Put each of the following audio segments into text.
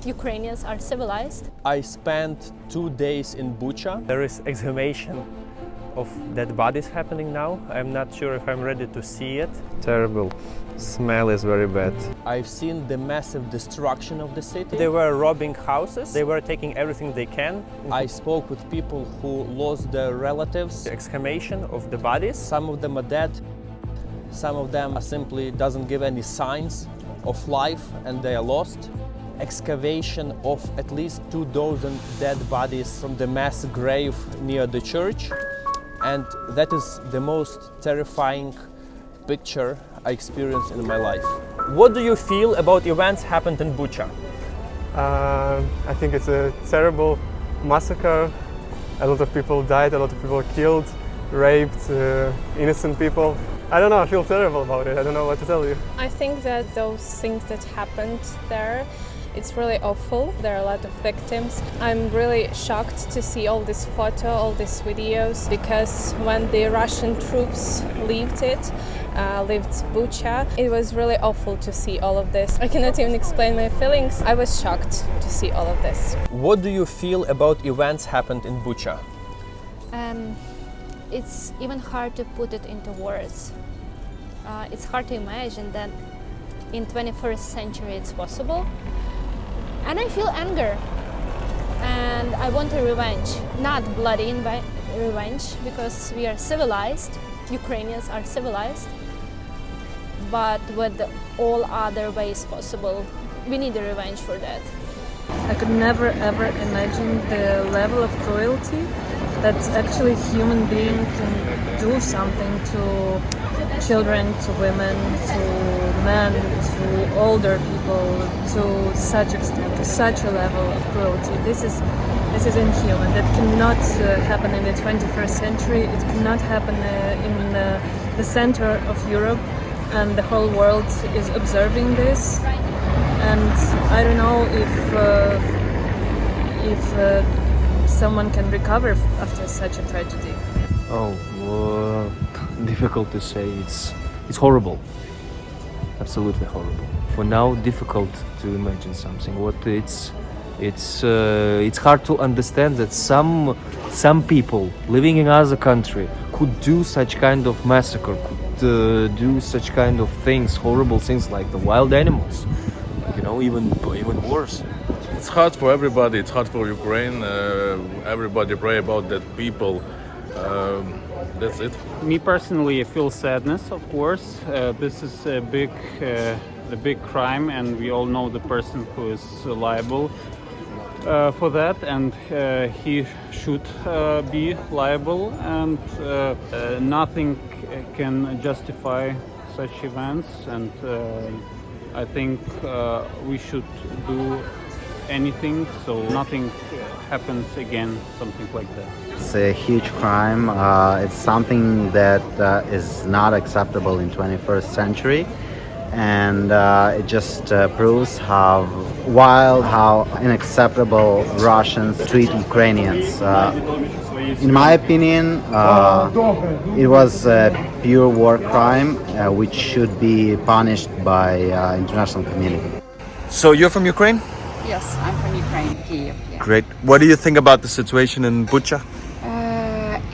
Ukrainians are civilized. I spent 2 days in Bucha. There is exhumation of dead bodies happening now. I'm not sure if I'm ready to see it. Terrible. Smell is very bad. I've seen the massive destruction of the city. They were robbing houses. They were taking everything they can. I spoke with people who lost their relatives. The exhumation of the bodies. Some of them are dead. Some of them simply doesn't give any signs of life and they are lost. Excavation of at least 24 dead bodies from the mass grave near the church. And that is the most terrifying picture I experienced in my life. What do you feel about events happened in Bucha? I think it's a terrible massacre. A lot of people died, a lot of people killed, raped, innocent people. I don't know, I feel terrible about it. I don't know what to tell you. I think that those things that happened there, it's really awful. There are a lot of victims. I'm really shocked to see all this photo, all these videos, because when the Russian troops left Bucha, it was really awful to see all of this. I cannot even explain my feelings. I was shocked to see all of this. What do you feel about events happened in Bucha? It's even hard to put it into words. It's hard to imagine that in 21st century it's possible. And I feel anger. And I want a revenge. Not bloody revenge, because we are civilized. Ukrainians are civilized. But with all other ways possible, we need a revenge for that. I could never ever imagine the level of cruelty that actually human being can do something to children, to women, to men, to older people, to such extent, to such a level of cruelty. This is inhuman. That cannot happen in the 21st century. It cannot happen in the center of Europe, and the whole world is observing this. And I don't know if someone can recover after such a tragedy. Difficult to say. It's horrible. Absolutely horrible. For now, difficult to imagine something. It's hard to understand that some people living in other country could do such kind of massacre, could do such kind of things, horrible things like the wild animals. Even worse. It's hard for everybody. It's hard for Ukraine. Everybody pray about that people. That's it. Me personally, I feel sadness, of course. This is a big crime, and we all know the person who is liable for that, and he should be liable, and nothing can justify such events, and I think we should do anything so nothing happens again, something like that. It's a huge crime. It's something that is not acceptable in 21st century, and it just proves how wild, how unacceptable Russians treat Ukrainians. In my opinion, it was a pure war crime which should be punished by international community. So you're from Ukraine? Yes, I'm from Ukraine, Kyiv. Yeah. Great. What do you think about the situation in Bucha?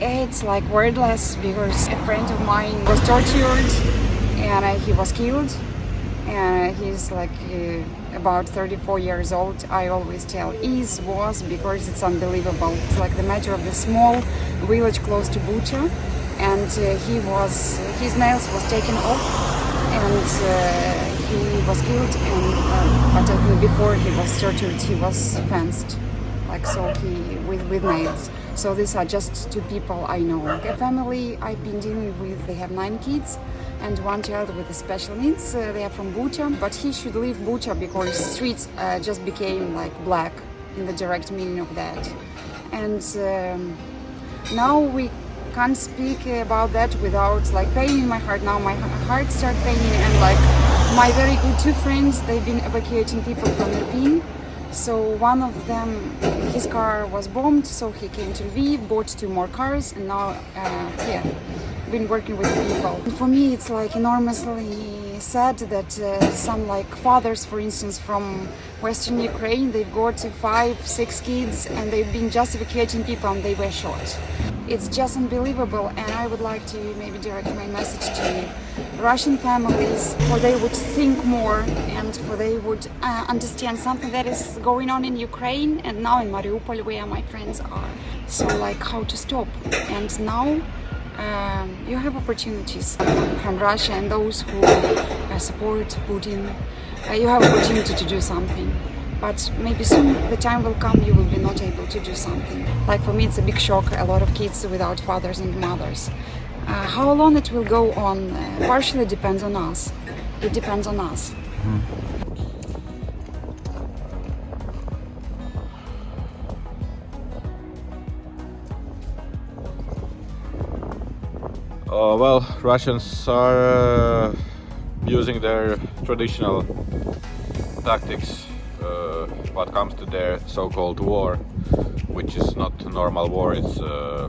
It's like wordless, because a friend of mine was tortured and he was killed. He's like about 34 years old. I always tell was because it's unbelievable. It's like the matter of the small village close to Bucha, and his nails was taken off, and he was killed. But I think before he was tortured, he was fenced, like so with nails. So these are just two people I know. The family I've been dealing with, they have 9 kids and 1 child with special needs. They are from Bucha, but he should leave Bucha because streets just became like black in the direct meaning of that. And now we can't speak about that without like pain in my heart. Now my heart starts paining, and like my very good 2 friends, they've been evacuating people from Irpin. So one of them, his car was bombed, so he came to Lviv, bought 2 more cars, and now, been working with people. For me, it's like enormously said that some like fathers, for instance, from Western Ukraine, they've got 5-6 kids and they've been just evacuating people and they were shot. It's just unbelievable, and I would like to maybe direct my message to Russian families, for they would think more and for they would understand something that is going on in Ukraine and now in Mariupol, where my friends are. So like how to stop. And now you have opportunities from Russia and those who support Putin. You have opportunity to do something. But maybe soon the time will come you will be not able to do something. Like for me it's a big shock, a lot of kids without fathers and mothers. How long it will go on partially depends on us. It depends on us. Well, Russians are using their traditional tactics what comes to their so-called war, which is not a normal war, it's a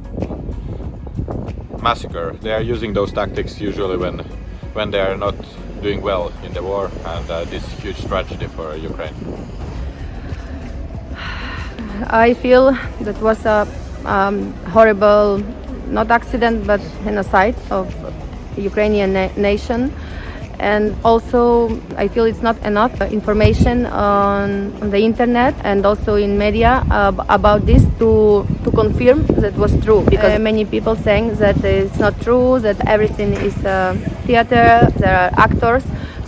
massacre. They are using those tactics usually when they are not doing well in the war, and this is a huge tragedy for Ukraine. I feel that was a horrible, not accident, but genocide of Ukrainian nation. And also I feel it's not enough information on the internet and also in media about this to confirm that was true, because many people saying that it's not true, that everything is theater, there are actors,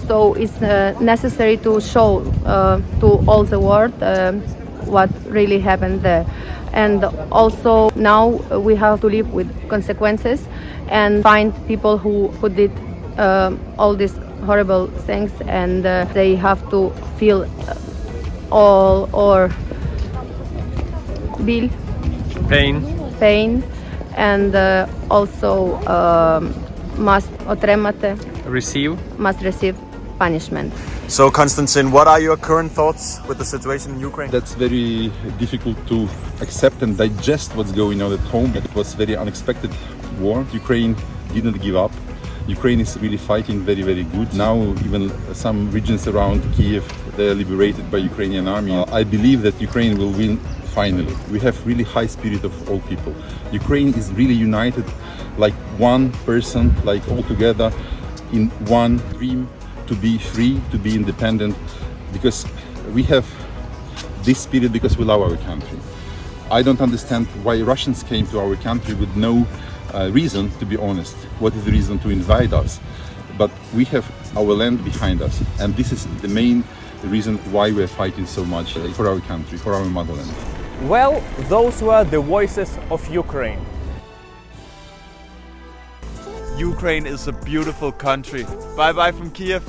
so it's necessary to show to all the world what really happened there. And also now we have to live with consequences and find people who did all these horrible things, and they have to feel all or bill pain, and also must receive punishment. So, Konstantin, what are your current thoughts with the situation in Ukraine? That's very difficult to accept and digest what's going on at home. It was a very unexpected war. Ukraine didn't give up. Ukraine is really fighting very, very good. Now even some regions around Kiev, they are liberated by Ukrainian army. I believe that Ukraine will win finally. We have really high spirit of all people. Ukraine is really united like one person, like all together in one dream to be free, to be independent, because we have this spirit because we love our country. I don't understand why Russians came to our country with no reason, to be honest. What is the reason to invade us? But we have our land behind us, and this is the main reason why we are fighting so much for our country, for our motherland. Well, those were the voices of Ukraine. Ukraine is a beautiful country. Bye bye from Kiev.